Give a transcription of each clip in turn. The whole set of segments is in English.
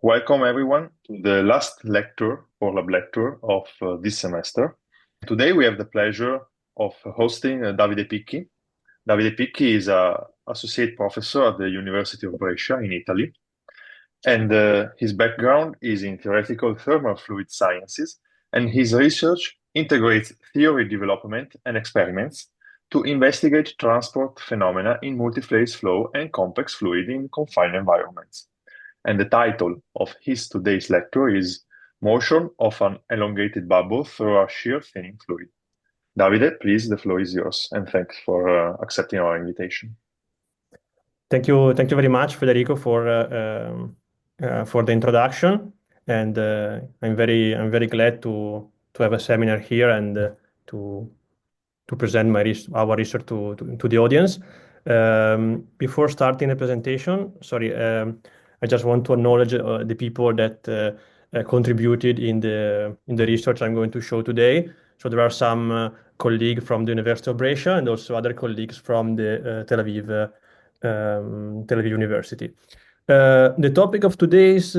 Welcome everyone to the last lecture or lab lecture of this semester. Today we have the pleasure of hosting Davide Picchi. Davide Picchi is an associate professor at the University of Brescia in Italy, and his background is in theoretical thermal fluid sciences, and his research integrates theory development and experiments to investigate transport phenomena in multi-phase flow and complex fluid in confined environments. And the title of his today's lecture is Motion of an Elongated Bubble Through a Shear-Thinning Fluid. Davide, please, the floor is yours, and thanks for accepting our invitation. Thank you very much, Federico, for the introduction, and I'm very glad to have a seminar here and to present our research to the audience. Before starting the presentation, sorry, I just want to acknowledge the people that contributed in the research I'm going to show today. So there are some colleagues from the University of Brescia and also other colleagues from the Tel Aviv University. The topic of today's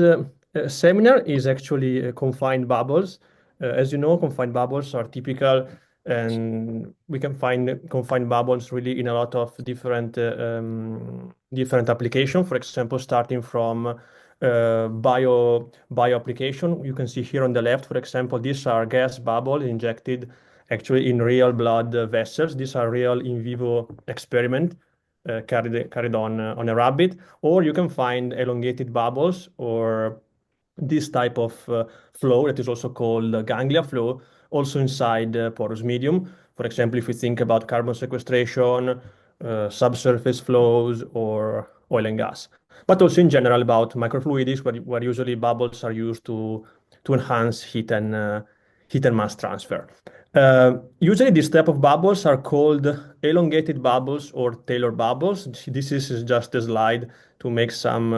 seminar is actually confined bubbles. As you know, confined bubbles are typical, and we can find confined bubbles really in a lot of different applications. For example, starting from bio application. You can see here on the left, for example, these are gas bubbles injected actually in real blood vessels. These are real in vivo experiment carried on a rabbit. Or you can find elongated bubbles or this type of flow that is also called ganglia flow, also inside porous medium. For example, if we think about carbon sequestration, subsurface flows, or oil and gas. But also in general about microfluidics, where usually bubbles are used to enhance heat and mass transfer. Usually these type of bubbles are called elongated bubbles or Taylor bubbles. This is just a slide to make some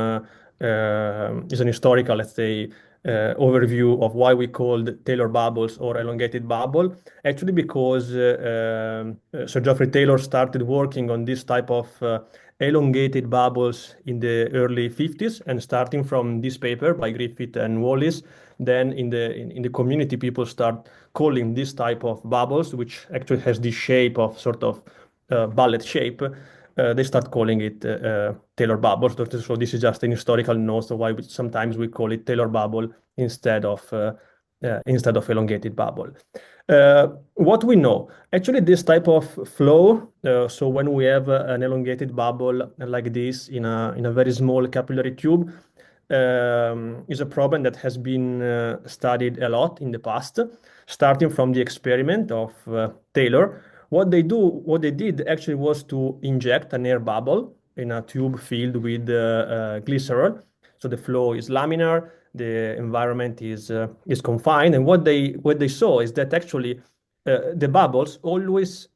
is an historical, let's say, overview of why we called Taylor bubbles or elongated bubble. Actually, because Sir Geoffrey Taylor started working on this type of elongated bubbles in the early 50s, and starting from this paper by Griffith and Wallis, then in the community people start calling this type of bubbles, which actually has this shape of sort of bullet shape. They start calling it Taylor bubbles. So this is just an historical note of why sometimes we call it Taylor bubble instead of elongated bubble. What we know, actually this type of flow, so when we have an elongated bubble like this in a very small capillary tube, is a problem that has been studied a lot in the past, starting from the experiment of Taylor. What they did actually was to inject an air bubble in a tube filled with glycerol. So the flow is laminar, the environment is confined, and what they saw is that actually the bubbles always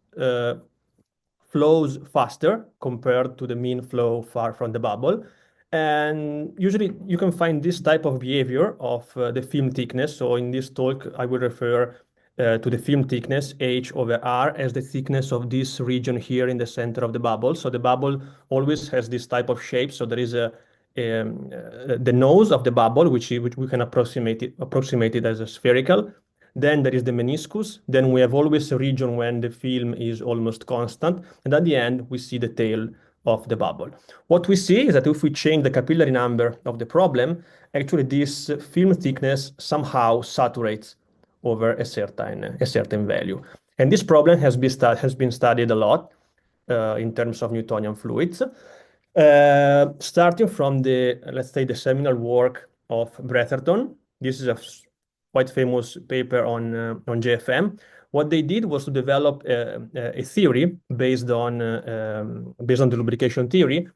flows faster compared to the mean flow far from the bubble. And usually you can find this type of behavior of the film thickness. So in this talk, I will refer to the film thickness, H over R, as the thickness of this region here in the center of the bubble. So the bubble always has this type of shape. So there is the nose of the bubble, which we can approximate it as a spherical. Then there is the meniscus. Then we have always a region when the film is almost constant. And at the end, we see the tail of the bubble. What we see is that if we change the capillary number of the problem, actually this film thickness somehow saturates over a certain value. And this problem has been studied a lot in terms of Newtonian fluids, starting from let's say, the seminal work of Bretherton. This is a quite famous paper on JFM. What they did was to develop a theory based on the lubrication theory,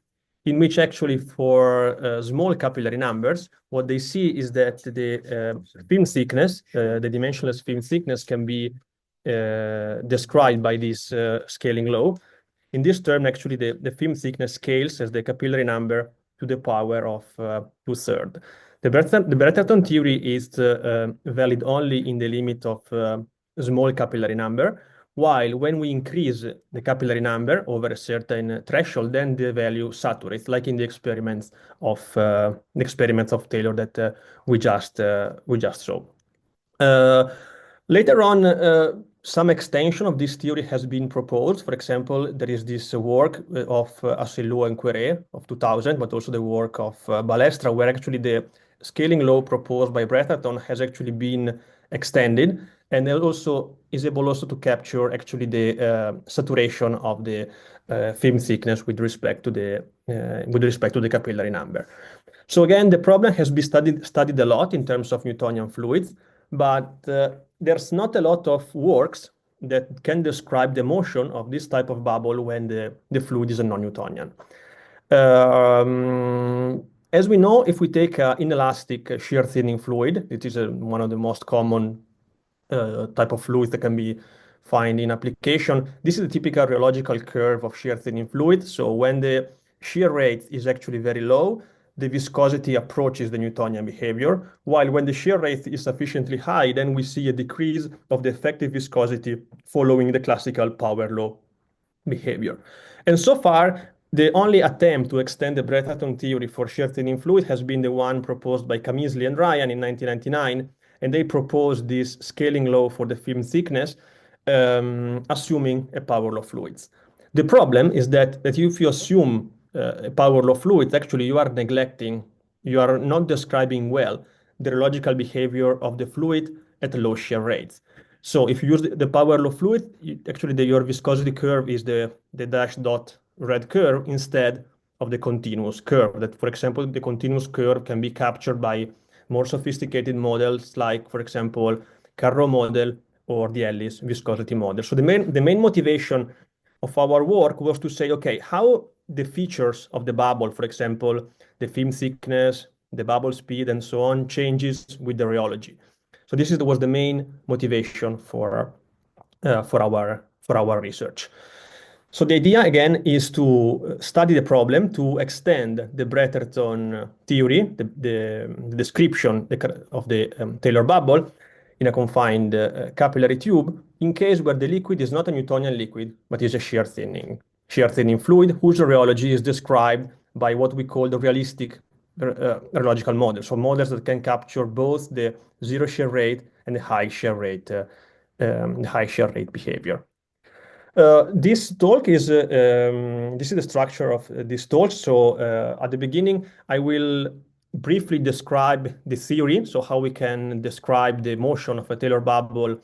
in which actually for small capillary numbers, what they see is that the film thickness, the dimensionless film thickness, can be described by this scaling law. In this term, actually, the film thickness scales as the capillary number to the power of 2/3. The Bretherton theory is valid only in the limit of small capillary number. while when we increase the capillary number over a certain threshold, then the value saturates, like in the experiments of Taylor that we just saw. Later on, some extension of this theory has been proposed. For example, there is this work of Asselineau and Queré of 2000, but also the work of Balestra, where actually the scaling law proposed by Bretherton has actually been extended, and it also is able also to capture actually the saturation of the film thickness with respect to the capillary number. So again, the problem has been studied a lot in terms of Newtonian fluids, but there's not a lot of works that can describe the motion of this type of bubble when the fluid is a non-Newtonian. As we know, if we take an inelastic shear-thinning fluid, it is one of the most common type of fluids that can be found in application. This is the typical rheological curve of shear-thinning fluid. So when the shear rate is actually very low, the viscosity approaches the Newtonian behavior, while when the shear rate is sufficiently high, then we see a decrease of the effective viscosity following the classical power law behavior. And so far, the only attempt to extend the Bretherton theory for shear-thinning fluid has been the one proposed by Kamisley and Ryan in 1999, and they proposed this scaling law for the film thickness, assuming a power law fluids. The problem is that if you assume a power law fluids, actually you are not describing well the rheological behavior of the fluid at low shear rates. So if you use the power law fluid, actually your viscosity curve is the dash dot red curve instead of the continuous curve. That, for example, the continuous curve can be captured by more sophisticated models like, for example, Carreau model or the Ellis viscosity model. So the main motivation of our work was to say, okay, how the features of the bubble, for example, the film thickness, the bubble speed, and so on, changes with the rheology. So this was the main motivation for our research. So the idea, again, is to study the problem, to extend the Bretherton theory, the description of the Taylor bubble in a confined capillary tube, in case where the liquid is not a Newtonian liquid, but is a shear-thinning fluid, whose rheology is described by what we call the realistic rheological models, so models that can capture both the zero shear rate and the high shear rate behavior. This is the structure of this talk. So at the beginning, I will briefly describe the theory, so how we can describe the motion of a Taylor bubble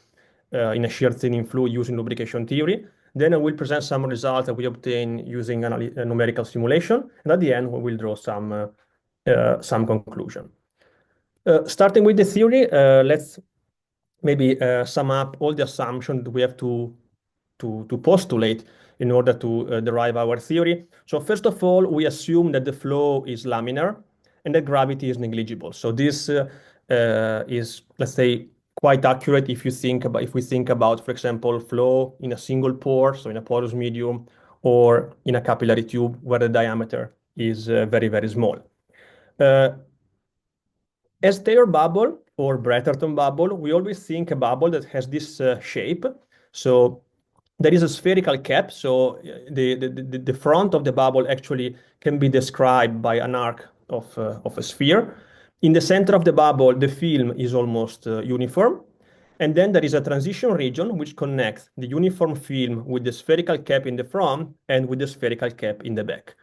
in a shear-thinning fluid using lubrication theory. Then I will present some results that we obtain using a numerical simulation, and at the end, we will draw some conclusion. Starting with the theory, let's maybe sum up all the assumptions that we have to postulate in order to derive our theory. So first of all, we assume that the flow is laminar and that gravity is negligible. So this is, let's say, quite accurate if we think about, for example, flow in a single pore, so in a porous medium, or in a capillary tube where the diameter is very, very small. As Taylor bubble or Bretherton bubble, we always think a bubble that has this shape. So there is a spherical cap, so the front of the bubble actually can be described by an arc of a sphere. In the center of the bubble, the film is almost uniform. And then there is a transition region which connects the uniform film with the spherical cap in the front and with the spherical cap in the back.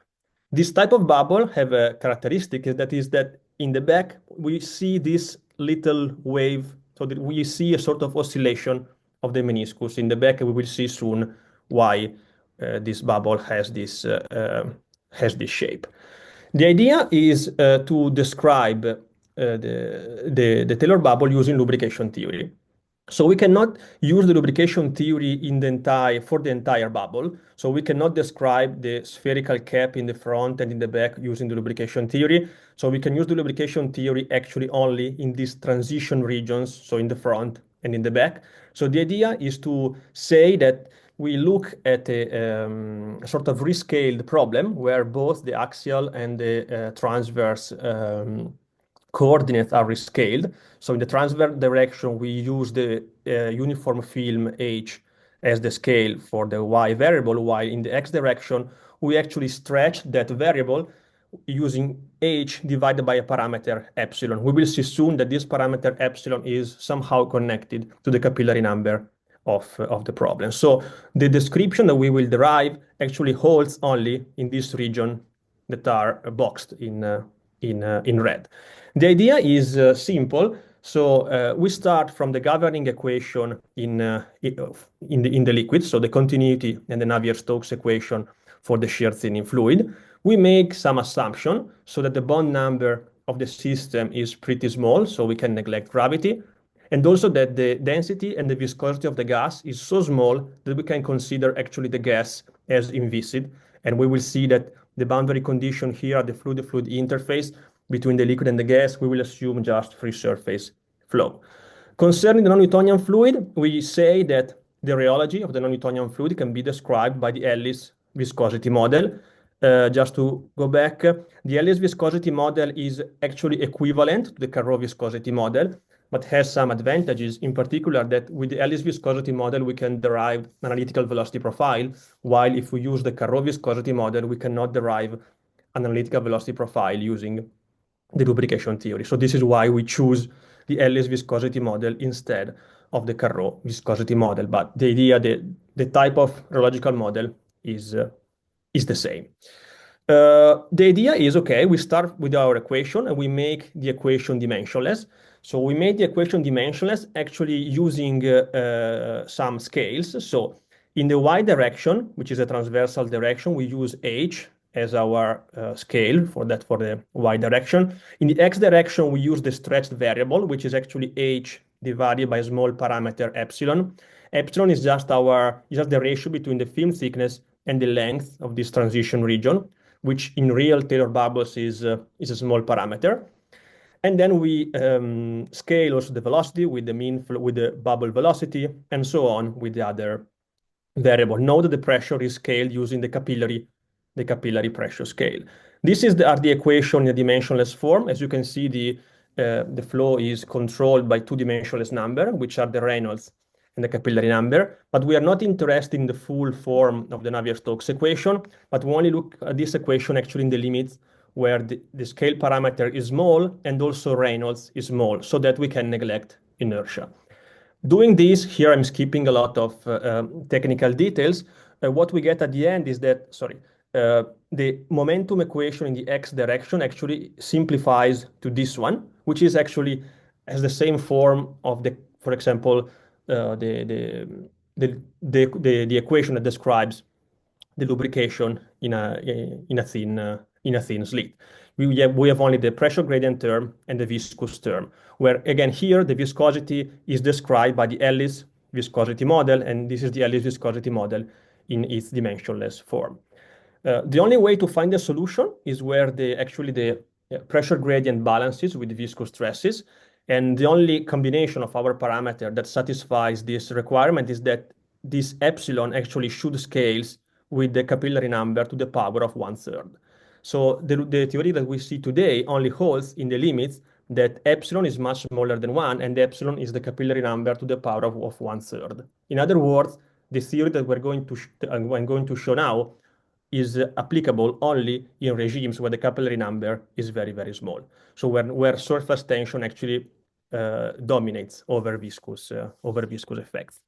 This type of bubble have a characteristic that is that in the back, we see this little wave, so that we see a sort of oscillation of the meniscus. In the back, we will see soon why this bubble has this shape. The idea is to describe the Taylor bubble using lubrication theory. So we cannot use the lubrication theory for the entire bubble. So we cannot describe the spherical cap in the front and in the back using the lubrication theory. So we can use the lubrication theory actually only in these transition regions, so in the front and in the back. So the idea is to say that we look at a sort of rescaled problem where both the axial and the transverse coordinates are rescaled. So in the transverse direction, we use the uniform film H as the scale for the y variable, while in the x direction, we actually stretch that variable using h divided by a parameter epsilon. We will see soon that this parameter epsilon is somehow connected to the capillary number of the problem. So the description that we will derive actually holds only in this region that are boxed in red. The idea is simple. So we start from the governing equation in the liquid, so the continuity and the Navier-Stokes equation for the shear-thinning fluid. We make some assumption so that the bond number of the system is pretty small, so we can neglect gravity, and also that the density and the viscosity of the gas is so small that we can consider actually the gas as inviscid, and we will see that the boundary condition here at the fluid-fluid interface between the liquid and the gas, we will assume just free surface flow. Concerning the non-Newtonian fluid, we say that the rheology of the non-Newtonian fluid can be described by the Ellis viscosity model. Just to go back, the Ellis viscosity model is actually equivalent to the Carreau viscosity model, but has some advantages, in particular that with the Ellis viscosity model, we can derive analytical velocity profile, while if we use the Carreau viscosity model, we cannot derive an analytical velocity profile using the lubrication theory. So this is why we choose the Ellis viscosity model instead of the Carreau viscosity model. But the idea, the type of rheological model is the same. The idea is, okay, we start with our equation and we make the equation dimensionless. So we made the equation dimensionless actually using some scales. So in the y direction, which is a transversal direction, we use h as our scale for the y direction. In the x direction, we use the stretched variable, which is actually h divided by a small parameter epsilon. Epsilon is just the ratio between the film thickness and the length of this transition region, which in real Taylor bubbles is a small parameter. And then we scale also the velocity with the bubble velocity, and so on with the other variable. Note that the pressure is scaled using the capillary pressure scale. This is the equation in a dimensionless form. As you can see, the flow is controlled by two dimensionless number, which are the Reynolds and the capillary number. But we are not interested in the full form of the Navier-Stokes equation, but we only look at this equation actually in the limits where the scale parameter is small and also Reynolds is small, so that we can neglect inertia. Doing this, here I'm skipping a lot of technical details. What we get at the end is that, the momentum equation in the x direction actually simplifies to this one, which is actually has the same form of for example, the equation that describes the lubrication in a thin slit. We have only the pressure gradient term and the viscous term, where again here the viscosity is described by the Ellis viscosity model, and this is the Ellis viscosity model in its dimensionless form. The only way to find a solution is where the pressure gradient balances with the viscous stresses, and the only combination of our parameter that satisfies this requirement is that this epsilon actually should scales with the capillary number to the power of 1/3. So the theory that we see today only holds in the limits that epsilon is much smaller than 1, and epsilon is the capillary number to the power of 1/3. In other words, the theory that I'm going to show now is applicable only in regimes where the capillary number is very, very small. So where surface tension actually dominates over viscous effects.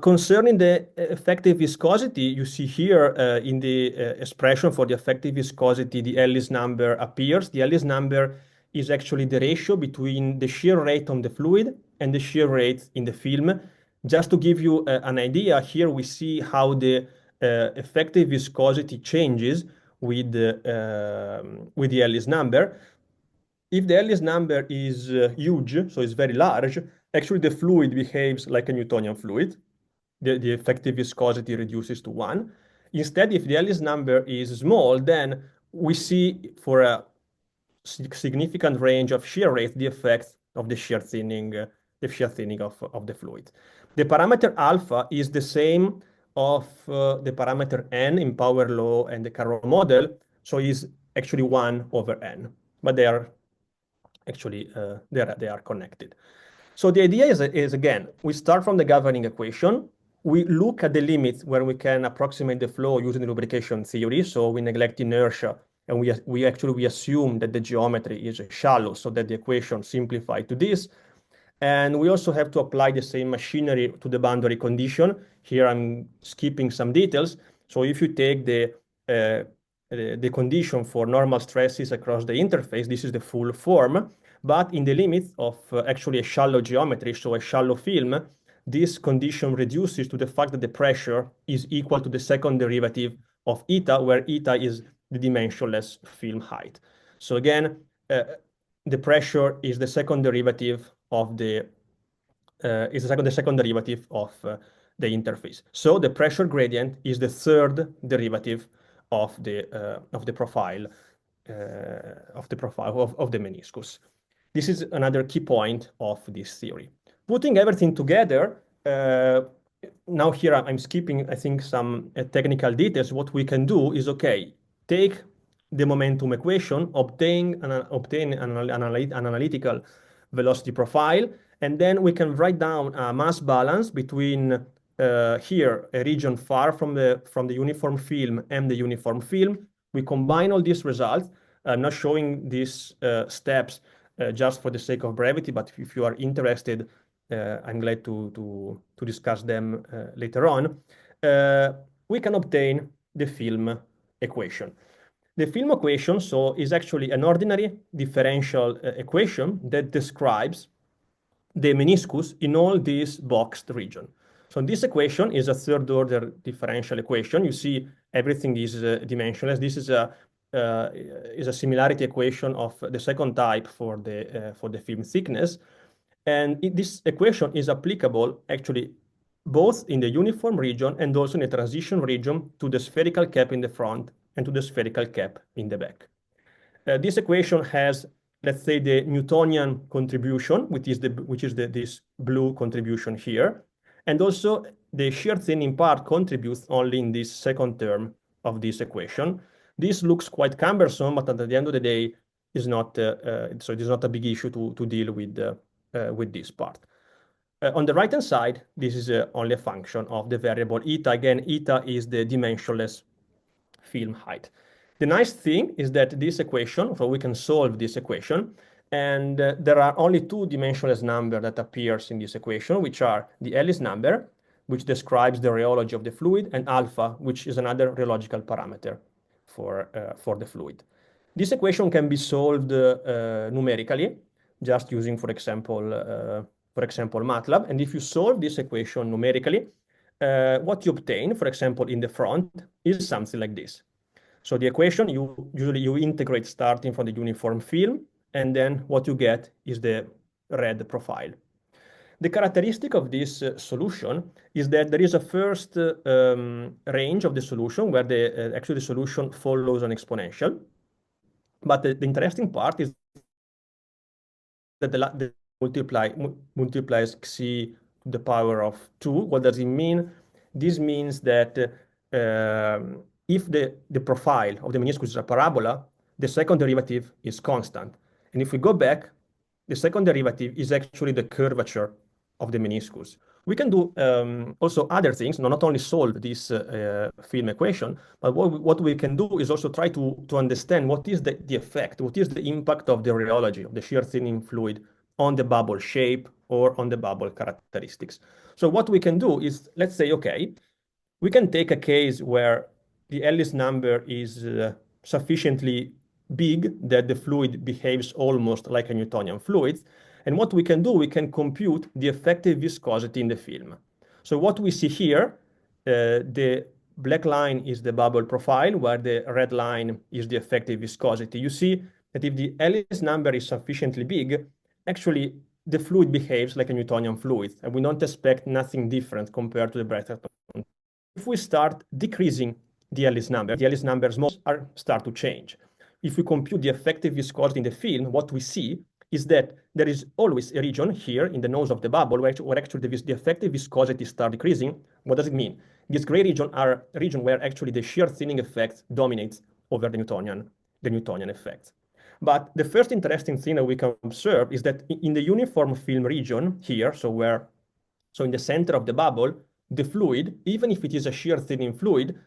Concerning the effective viscosity, you see here in the expression for the effective viscosity, the Ellis number appears. The Ellis number is actually the ratio between the shear rate on the fluid and the shear rate in the film. Just to give you an idea, here we see how the effective viscosity changes with the Ellis number. If the Ellis number is huge, so it's very large, actually the fluid behaves like a Newtonian fluid. The effective viscosity reduces to 1. Instead, if the Ellis number is small, then we see for a significant range of shear rate the effects of the shear thinning of the fluid. The parameter alpha is the same of the parameter n in power law and the Carreau model, so is actually 1/n, but they are actually they are connected. So the idea is again, we start from the governing equation. We look at the limits where we can approximate the flow using the lubrication theory. So we neglect inertia, and we actually assume that the geometry is shallow, so that the equation simplify to this. And we also have to apply the same machinery to the boundary condition. Here I'm skipping some details. So if you take the condition for normal stresses across the interface, this is the full form. But in the limits of actually a shallow geometry, so a shallow film, this condition reduces to the fact that the pressure is equal to the second derivative of eta, where eta is the dimensionless film height. So again, the pressure is the second derivative of the second derivative of the interface. So the pressure gradient is the third derivative of the profile of the meniscus. This is another key point of this theory. Putting everything together, now here I'm skipping, I think, some technical details. What we can do is, okay, take the momentum equation, obtain an analytical velocity profile, and then we can write down a mass balance between here, a region far from the uniform film and the uniform film. We combine all these results. I'm not showing these steps just for the sake of brevity, but if you are interested, I'm glad to discuss them later on. We can obtain the film equation. The film equation, so, is actually an ordinary differential equation that describes the meniscus in all these boxed region. So this equation is a third order differential equation. You see everything is dimensionless. This is a similarity equation of the second type for the film thickness. And this equation is applicable actually both in the uniform region and also in the transition region to the spherical cap in the front and to the spherical cap in the back. This equation has, let's say, the Newtonian contribution, which is this blue contribution here, and also the shear thinning part contributes only in this second term of this equation. This looks quite cumbersome, but at the end of the day, is not so it is not a big issue to deal with this part. On the right-hand side, this is only a function of the variable eta. Again, eta is the dimensionless film height. The nice thing is that this equation, so we can solve this equation, and there are only two dimensionless numbers that appears in this equation, which are the Ellis number, which describes the rheology of the fluid, and alpha, which is another rheological parameter for the fluid. This equation can be solved numerically, just using, for example, MATLAB. And if you solve this equation numerically, what you obtain, for example, in the front, is something like this. So the equation, you integrate starting from the uniform film, and then what you get is the red profile. The characteristic of this solution is that there is a first range of the solution where actually the solution follows an exponential. But the interesting part is that the multiplies xc to the power of 2. What does it mean? This means that if the profile of the meniscus is a parabola, the second derivative is constant. And if we go back, the second derivative is actually the curvature of the meniscus. We can do also other things, not only solve this film equation, but what we can do is also try to understand what is the effect, what is the impact of the rheology, of the shear thinning fluid on the bubble shape or on the bubble characteristics. So what we can do is, let's say, okay, we can take a case where the Ellis number is sufficiently big that the fluid behaves almost like a Newtonian fluid. And what we can do, we can compute the effective viscosity in the film. So what we see here, the black line is the bubble profile, where the red line is the effective viscosity. You see that if the Ellis number is sufficiently big, actually the fluid behaves like a Newtonian fluid, and we don't expect nothing different compared to the Brescia. If we start decreasing the Ellis numbers start to change. If we compute the effective viscosity in the film, what we see is that there is always a region here in the nose of the bubble where actually the effective viscosity starts decreasing. What does it mean? These gray regions are regions where actually the shear thinning effect dominates over the Newtonian effect. But the first interesting thing that we can observe is that in the uniform film region here, so in the center of the bubble, the fluid, even if it is a shear thinning fluid,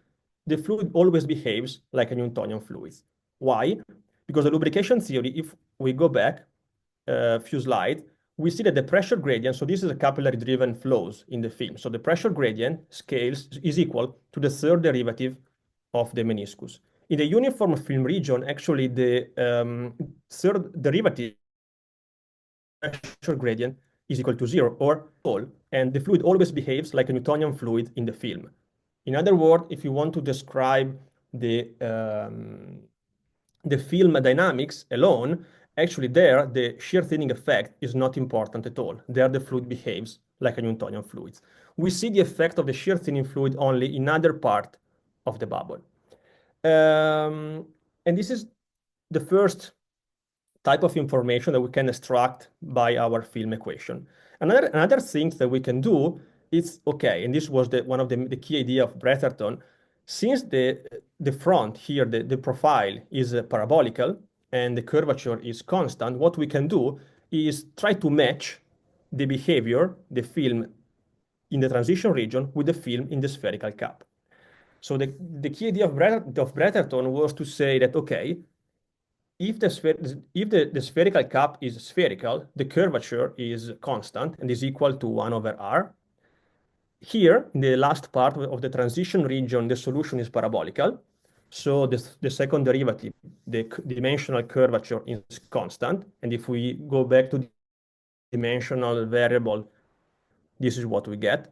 the fluid always behaves like a Newtonian fluid. Why? Because the lubrication theory, if we go back a few slides, we see that the pressure gradient, so this is a capillary driven flows in the film. So the pressure gradient scales is equal to the third derivative of the meniscus. In the uniform film region, actually the third derivative pressure gradient is equal to zero or all, and the fluid always behaves like a Newtonian fluid in the film. In other words, if you want to describe the film dynamics alone, actually there, the shear thinning effect is not important at all. There, the fluid behaves like a Newtonian fluid. We see the effect of the shear thinning fluid only in other part of the bubble. And this is the first type of information that we can extract by our film equation. Another thing that we can do is, okay, and this was one of the key idea of Bretherton, since the front here, the profile is parabolical and the curvature is constant, what we can do is try to match the behavior, the film in the transition region with the film in the spherical cap. So the key idea of Bretherton was to say that, okay, if the spherical cap is spherical, the curvature is constant and is equal to 1 over r. Here, in the last part of the transition region, the solution is parabolical. So the second derivative, the dimensional curvature is constant. And if we go back to the dimensional variable, this is what we get.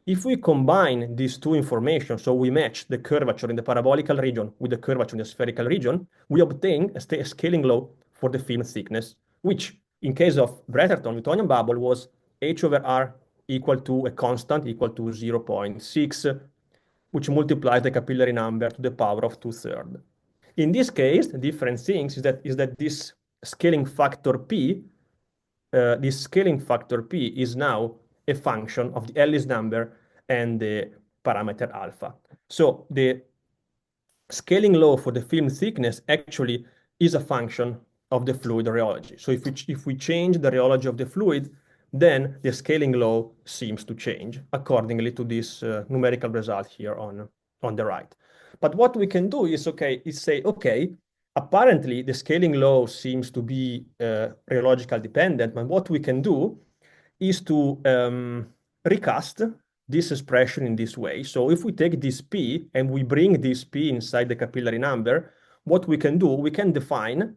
If we combine these two information, so we match the curvature in the parabolical region with the curvature in the spherical region, we obtain a scaling law for the film thickness, which in case of Bretherton Newtonian bubble was h over r equal to a constant equal to 0.6, which multiplies the capillary number to the power of 2/3. In this case, the different things is that this scaling factor p, is now a function of the Ellis number and the parameter alpha. So the scaling law for the film thickness actually is a function of the fluid rheology. So if we change the rheology of the fluid, then the scaling law seems to change accordingly to this numerical result here on the right. But what we can do is say, okay, apparently the scaling law seems to be rheological dependent, but what we can do is to recast this expression in this way. So if we take this P and we bring this P inside the capillary number, what we can do, we can define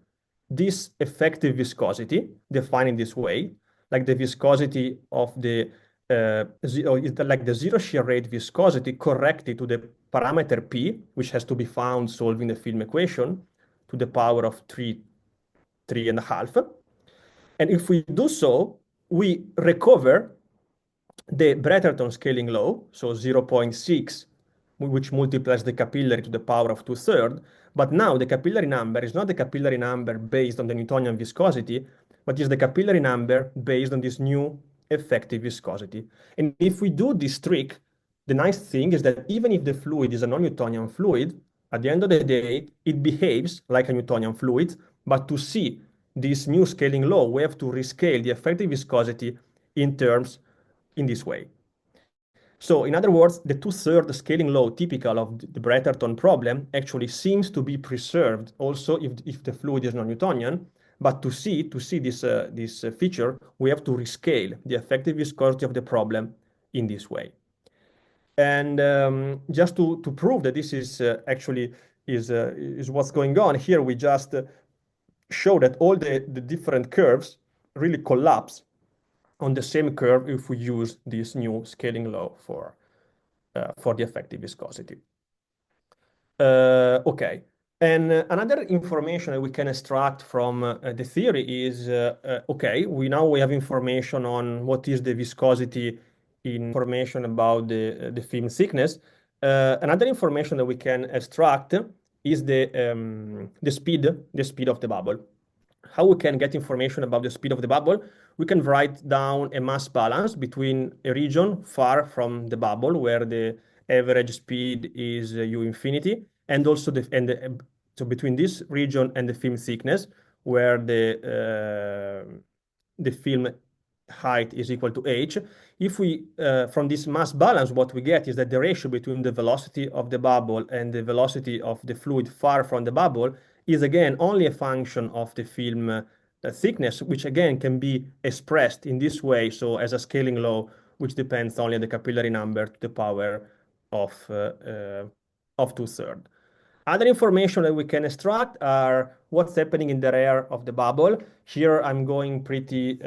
this effective viscosity, defined in this way, like the viscosity of the like the zero shear rate viscosity corrected to the parameter P, which has to be found solving the film equation to the power of 3.5. And if we do so, we recover the Bretherton scaling law, so 0.6, which multiplies the capillary to the power of 2/3. But now the capillary number is not the capillary number based on the Newtonian viscosity, but is the capillary number based on this new effective viscosity. And if we do this trick, the nice thing is that even if the fluid is a non-Newtonian fluid, at the end of the day, it behaves like a Newtonian fluid. But to see this new scaling law, we have to rescale the effective viscosity in terms in this way. So in other words, the 2/3 scaling law typical of the Bretherton problem actually seems to be preserved also if the fluid is non-Newtonian. But to see this feature, we have to rescale the effective viscosity of the problem in this way. And just to prove that this is actually is what's going on here, we just show that all the different curves really collapse on the same curve if we use this new scaling law for the effective viscosity. Okay, and another information that we can extract from the theory is, okay, we have information on what is the viscosity, information about the film thickness. Another information that we can extract is the speed of the bubble. How we can get information about the speed of the bubble? We can write down a mass balance between a region far from the bubble where the average speed is u infinity, and also so between this region and the film thickness, where the film height is equal to h. If we, from this mass balance, what we get is that the ratio between the velocity of the bubble and the velocity of the fluid far from the bubble is again only a function of the film thickness, which again can be expressed in this way, so as a scaling law, which depends only on the capillary number to the power of 2/3. Other information that we can extract are what's happening in the rear of the bubble. Here I'm going pretty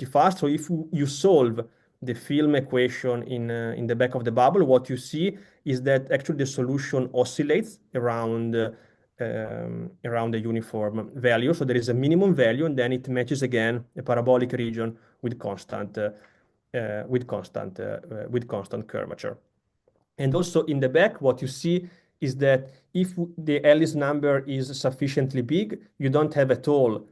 fast. So if you solve the film equation in the back of the bubble, what you see is that actually the solution oscillates around the uniform value. So there is a minimum value, and then it matches again a parabolic region with constant curvature. And also in the back, what you see is that if the Ellis number is sufficiently big, you don't have at all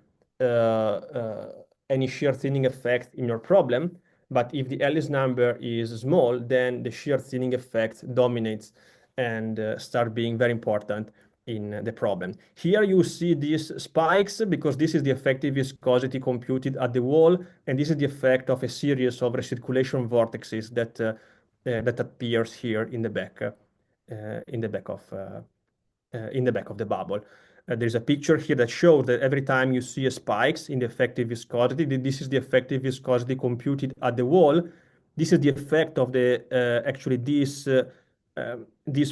any shear thinning effect in your problem. But if the Ellis number is small, then the shear thinning effect dominates and start being very important in the problem. Here you see these spikes because this is the effective viscosity computed at the wall, and this is the effect of a series of recirculation vortexes that appears here in the back of the bubble. There's a picture here that shows that every time you see a spikes in the effective viscosity, this is the effective viscosity computed at the wall. This is the effect of actually this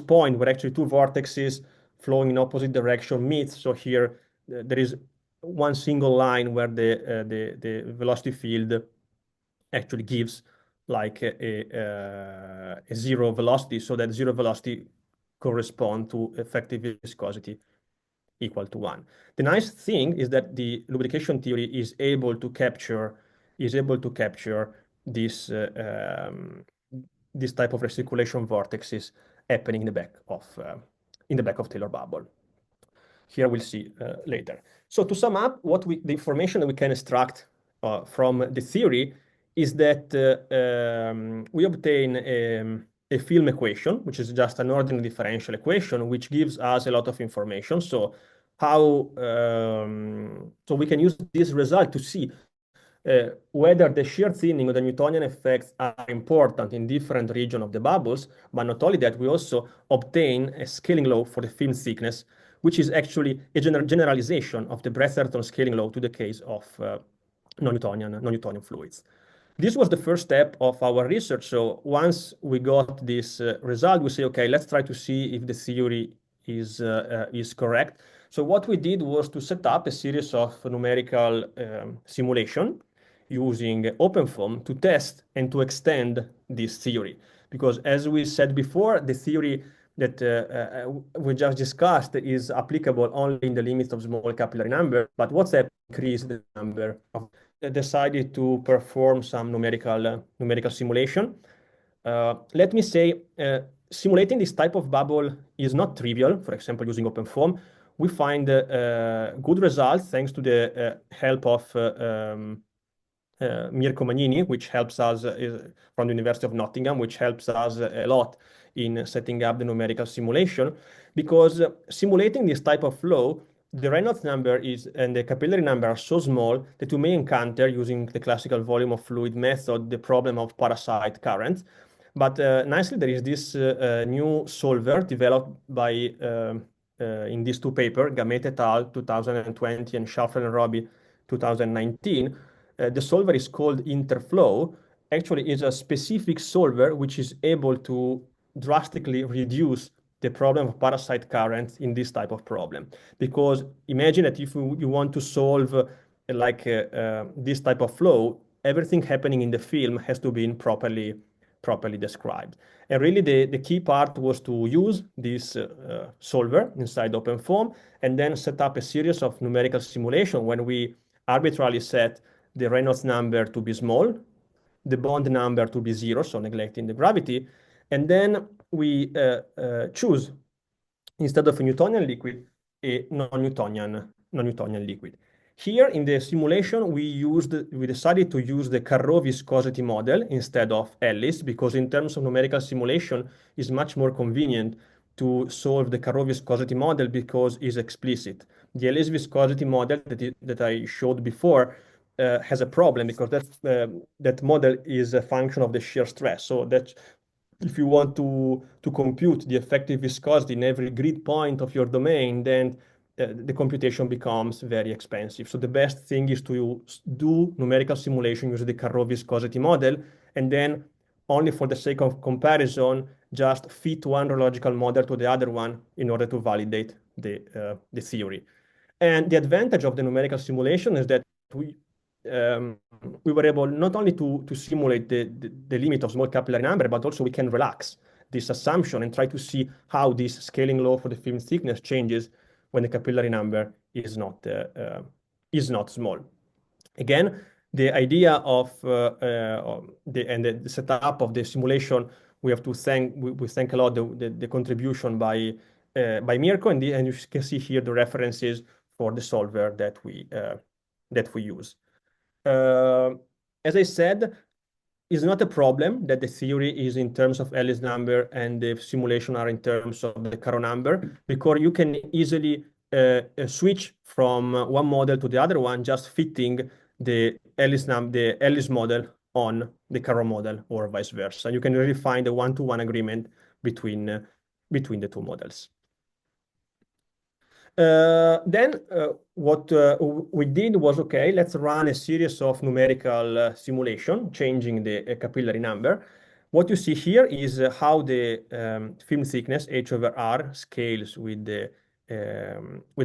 point where actually two vortexes flowing in opposite direction meet. So here there is one single line where the velocity field actually gives like a zero velocity, so that zero velocity correspond to effective viscosity equal to 1. The nice thing is that the lubrication theory is able to capture this this type of recirculation vortexes happening in the back of Taylor bubble. Here we'll see later. So to sum up, the information that we can extract from the theory is that we obtain a film equation, which is just an ordinary differential equation, which gives us a lot of information. So so we can use this result to see whether the shear thinning or the Newtonian effects are important in different regions of the bubbles, but not only that, we also obtain a scaling law for the film thickness, which is actually a generalization of the Brescia scaling law to the case of non-Newtonian fluids. This was the first step of our research. So once we got this result, we say, okay, let's try to see if the theory is correct. So what we did was to set up a series of numerical simulation using OpenFOAM to test and to extend this theory. Because as we said before, the theory that we just discussed is applicable only in the limits of small capillary number, but what's happened increase the number of decided to perform some numerical simulation. Let me say, simulating this type of bubble is not trivial. For example, using OpenFOAM, we find good results thanks to the help of Mirko Magnini, which helps us from the University of Nottingham, which helps us a lot in setting up the numerical simulation, because simulating this type of flow, the Reynolds number and the capillary number are so small that you may encounter, using the classical volume of fluid method, the problem of parasite currents. But nicely, there is this new solver developed by in these two papers, Gamete et al. 2020 and Schaffler and Robbie 2019. The solver is called Interflow. Actually, is a specific solver which is able to drastically reduce the problem of parasite currents in this type of problem. Because imagine that if you want to solve this type of flow, everything happening in the film has to be properly described. And really the key part was to use this solver inside OpenFOAM and then set up a series of numerical simulation when we arbitrarily set the Reynolds number to be small, the bond number to be 0, so neglecting the gravity, and then we choose, instead of a Newtonian liquid, a non-Newtonian liquid. Here in the simulation, we decided to use the Carreau viscosity model instead of Ellis, because in terms of numerical simulation, it's much more convenient to solve the Carreau viscosity model because it's explicit. The Ellis viscosity model that I showed before has a problem because that model is a function of the shear stress. So that if you want to compute the effective viscosity in every grid point of your domain, then the computation becomes very expensive. So the best thing is to do numerical simulation using the Carreau viscosity model, and then only for the sake of comparison, just fit one rheological model to the other one in order to validate the theory. And the advantage of the numerical simulation is that um, we were able not only to simulate the limit of small capillary number, but also we can relax this assumption and try to see how this scaling law for the film thickness changes when the capillary number is not small. Again, the idea of the setup of the simulation, we thank a lot the contribution by Mirko, and you can see here the references for the solver that we use. As I said, it's not a problem that the theory is in terms of Ellis number and the simulation are in terms of the Carreau number, because you can easily switch from one model to the other one, just fitting the Ellis model on the Carreau model or vice versa. You can really find a one-to-one agreement between the two models. Then what we did was, okay, let's run a series of numerical simulation, changing the capillary number. What you see here is how the film thickness, H over R, scales with the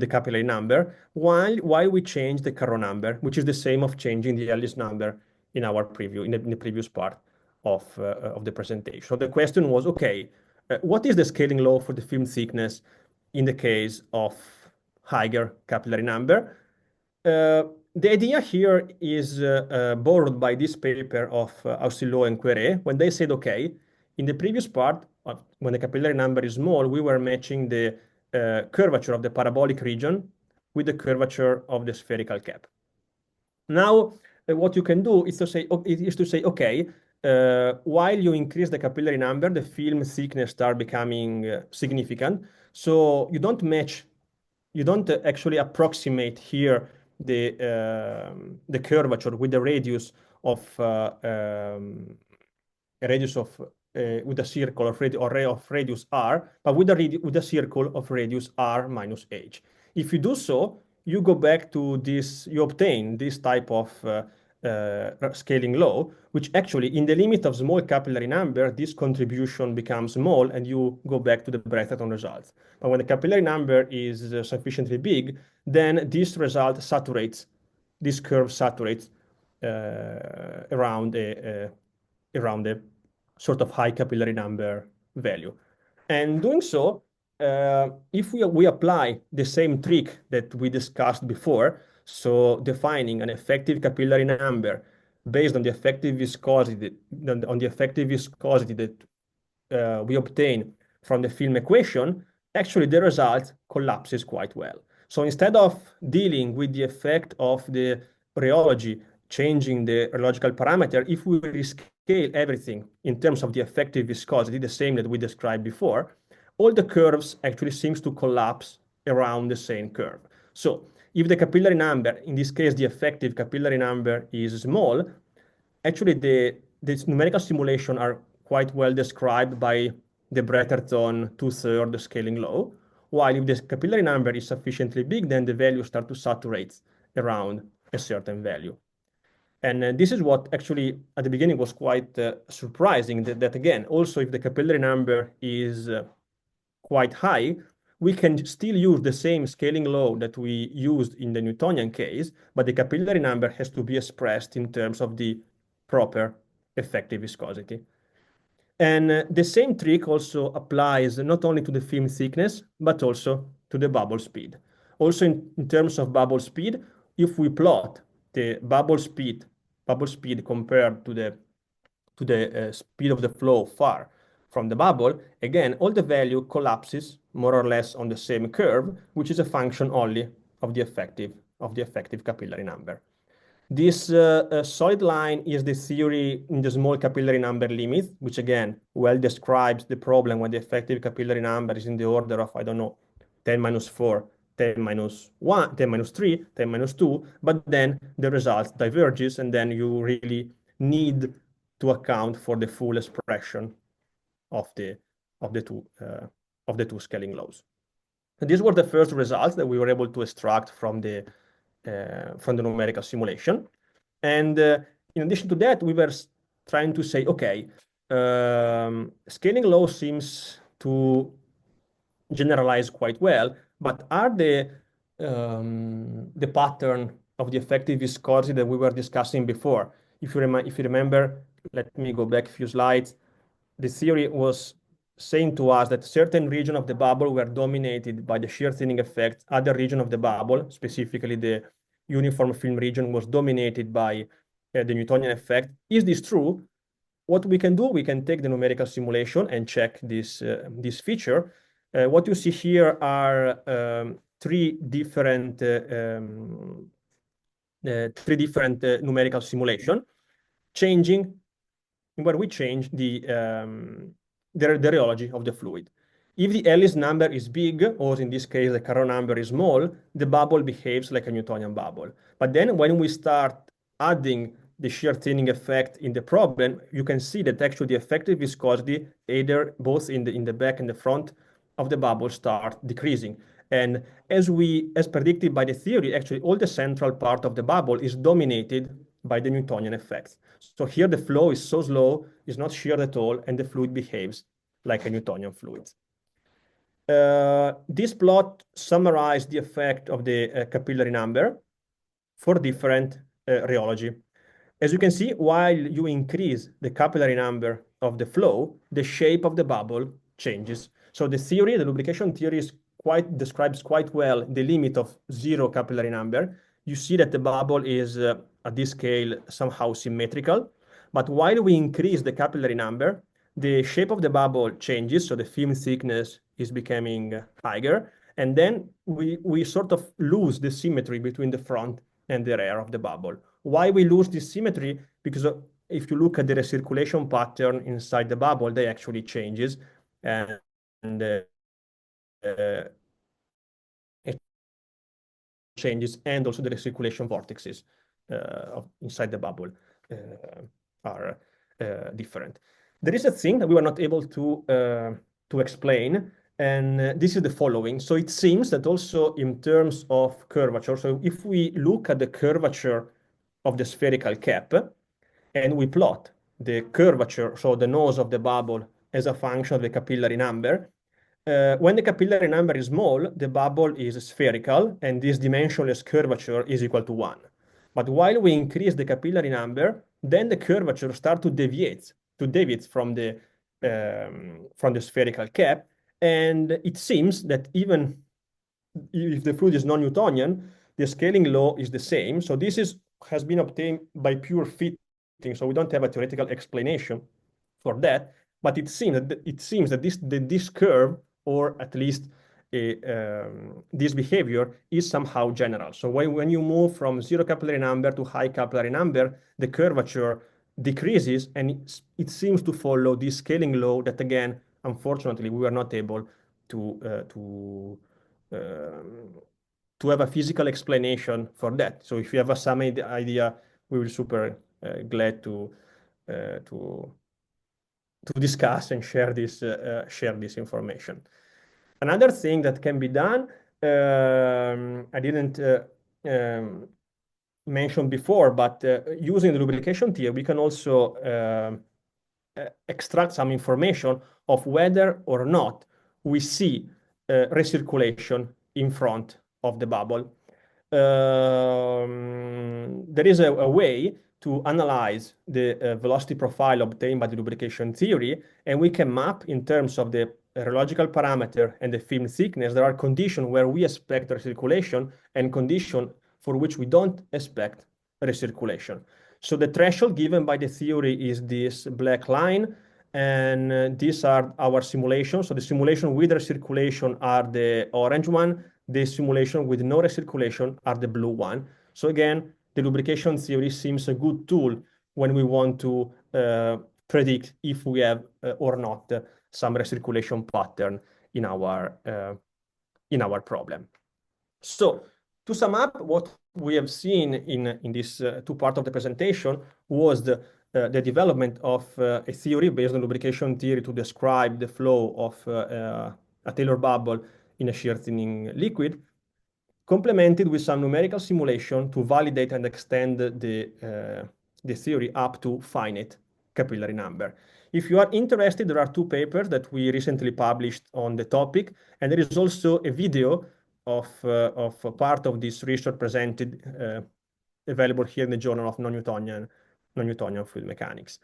capillary number, while we change the Carreau number, which is the same of changing the Ellis number in our preview, in the previous part of the presentation. So the question was, okay, what is the scaling law for the film thickness in the case of higher capillary number? The idea here is borrowed by this paper of Auxillo and Queré, when they said, okay, in the previous part, when the capillary number is small, we were matching the curvature of the parabolic region with the curvature of the spherical cap. Now, what you can do is to say, okay, while you increase the capillary number, the film thickness start becoming significant. So you don't actually approximate here the curvature with the radius of with a circle of radius r, but with a circle of radius r minus h. If you do so, you go back to this, you obtain this type of scaling law, which actually, in the limit of small capillary number, this contribution becomes small, and you go back to the Brescia results. But when the capillary number is sufficiently big, then this result saturates, this curve saturates around a sort of high capillary number value. And doing so, if we apply the same trick that we discussed before, so defining an effective capillary number based on the effective viscosity, that we obtain from the film equation, actually the result collapses quite well. So instead of dealing with the effect of the rheology changing the rheological parameter, if we rescale everything in terms of the effective viscosity, the same that we described before, all the curves actually seems to collapse around the same curve. So if the capillary number, in this case, the effective capillary number is small, actually the numerical simulation are quite well described by the Bretherton 2/3 scaling law, while if the capillary number is sufficiently big, then the values start to saturate around a certain value. And this is what actually at the beginning was quite surprising, that again, also if the capillary number is quite high, we can still use the same scaling law that we used in the Newtonian case, but the capillary number has to be expressed in terms of the proper effective viscosity. And the same trick also applies not only to the film thickness, but also to the bubble speed. Also in terms of bubble speed, if we plot the bubble speed compared to the speed of the flow far from the bubble, again, all the value collapses more or less on the same curve, which is a function only of the effective capillary number. This solid line is the theory in the small capillary number limit, which again, well describes the problem when the effective capillary number is in the order of, I don't know, 10 minus 4, 10 minus 1, 10 minus 3, 10 minus 2, but then the result diverges, and then you really need to account for the full expression of the of the two scaling laws. And these were the first results that we were able to extract from the numerical simulation. And in addition to that, we were trying to say, okay, scaling law seems to generalize quite well, but are the pattern of the effective viscosity that we were discussing before? If you remember, let me go back a few slides. The theory was saying to us that certain region of the bubble were dominated by the shear thinning effect. Other region of the bubble, specifically the uniform film region, was dominated by the Newtonian effect. Is this true? What we can do, we can take the numerical simulation and check this feature. What you see here are three different numerical simulation, changing where we change the rheology of the fluid. If the Ellis number is big, or in this case the Carreau number is small, the bubble behaves like a Newtonian bubble. But then when we start adding the shear thinning effect in the problem, you can see that actually the effective viscosity, either both in the back and the front of the bubble, start decreasing. And as predicted by the theory, actually all the central part of the bubble is dominated by the Newtonian effects. So here the flow is so slow, it's not sheared at all, and the fluid behaves like a Newtonian fluid. This plot summarized the effect of the capillary number for different rheology. As you can see, while you increase the capillary number of the flow, the shape of the bubble changes. So the theory, the lubrication theory, describes quite well the limit of zero capillary number. You see that the bubble is at this scale somehow symmetrical, but while we increase the capillary number, the shape of the bubble changes, so the film thickness is becoming higher, and then we sort of lose the symmetry between the front and the rear of the bubble. Why we lose this symmetry? Because if you look at the recirculation pattern inside the bubble, they actually changes, and it changes, and also the recirculation vortexes inside the bubble are different. There is a thing that we were not able to explain, and this is the following. So it seems that also in terms of curvature, so if we look at the curvature of the spherical cap and we plot the curvature, so the nose of the bubble, as a function of the capillary number, when the capillary number is small, the bubble is spherical, and this dimensionless curvature is equal to 1. But while we increase the capillary number, then the curvature starts to deviate from the spherical cap, and it seems that even if the fluid is non-Newtonian, the scaling law is the same. So this has been obtained by pure fitting, so we don't have a theoretical explanation for that. But it seems that this curve, or at least this behavior, is somehow general. So when you move from zero capillary number to high capillary number, the curvature decreases, and it seems to follow this scaling law that, again, unfortunately, we were not able to have a physical explanation for that. So if you have some idea, we will super glad to discuss and share this information. Another thing that can be done, I didn't mention before, but using the lubrication theory, we can also extract some information of whether or not we see recirculation in front of the bubble. There is a way to analyze the velocity profile obtained by the lubrication theory, and we can map in terms of the rheological parameter and the film thickness. There are conditions where we expect recirculation and conditions for which we don't expect recirculation. So the threshold given by the theory is this black line, and these are our simulations. So the simulation with recirculation are the orange one. The simulation with no recirculation are the blue one. So again, the lubrication theory seems a good tool when we want to predict if we have or not some recirculation pattern in our problem. So to sum up, what we have seen in this two part of the presentation was the development of a theory based on lubrication theory to describe the flow of a Taylor bubble in a shear-thinning liquid, complemented with some numerical simulation to validate and extend the theory up to finite capillary number. If you are interested, there are two papers that we recently published on the topic, and there is also a video of a part of this research presented available here in the Journal of non-Newtonian fluid mechanics.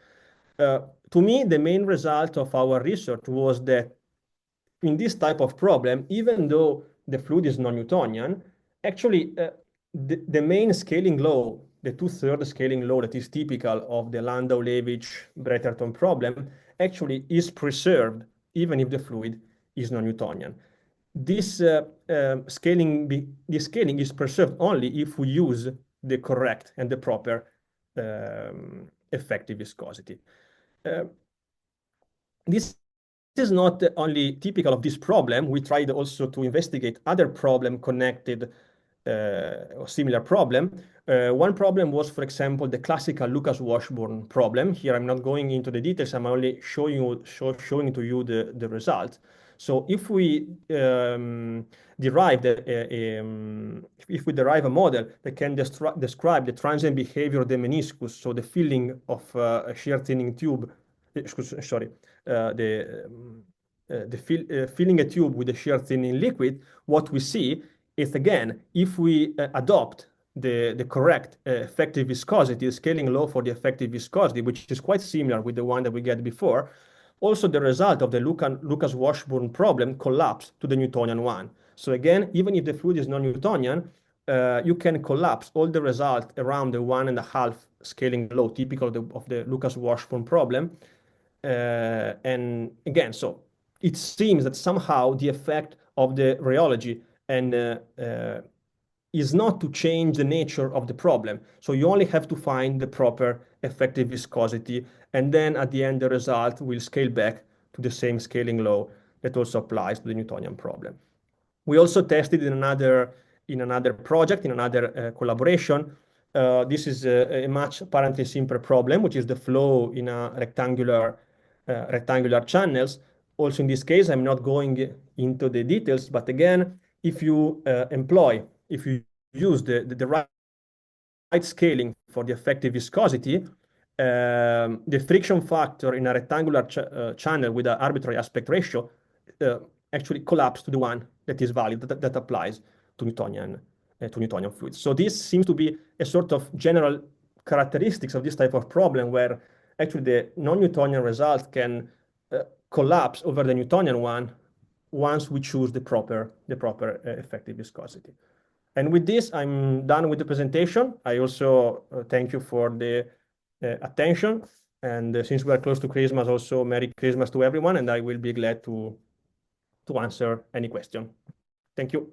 To me, the main result of our research was that in this type of problem, even though the fluid is non-Newtonian, actually the main scaling law, the two-thirds scaling law that is typical of the Landau-Levitch-Bretherton problem, actually is preserved even if the fluid is non-Newtonian. This scaling is preserved only if we use the correct and the proper effective viscosity. This is not only typical of this problem. We tried also to investigate other problems connected or similar problem. One problem was, for example, the classical Lucas-Washburn problem. Here I'm not going into the details. I'm only showing to you the result. So if we derive a model that can describe the transient behavior of the meniscus, so the filling of a shear-thinning tube, filling a tube with a shear-thinning liquid, what we see is, again, if we adopt the correct effective viscosity, the scaling law for the effective viscosity, which is quite similar with the one that we get before, also the result of the Lucas-Washburn problem collapse to the Newtonian one. So again, even if the fluid is non-Newtonian, you can collapse all the result around the 1.5 scaling law, typical of the Lucas-Washburn problem. And again, so it seems that somehow the effect of the rheology and is not to change the nature of the problem. So you only have to find the proper effective viscosity, and then at the end, the result will scale back to the same scaling law that also applies to the Newtonian problem. We also tested in another project, in another collaboration. This is a much apparently simpler problem, which is the flow in a rectangular channels. Also in this case, I'm not going into the details, but again, if you use the right scaling for the effective viscosity, the friction factor in a rectangular channel with an arbitrary aspect ratio actually collapse to the one that is valid, that applies to Newtonian fluids. So this seems to be a sort of general characteristics of this type of problem, where actually the non-Newtonian result can collapse over the Newtonian one once we choose the proper effective viscosity. And with this, I'm done with the presentation. I also thank you for the attention. And since we are close to Christmas, also Merry Christmas to everyone. And I will be glad to answer any question. Thank you.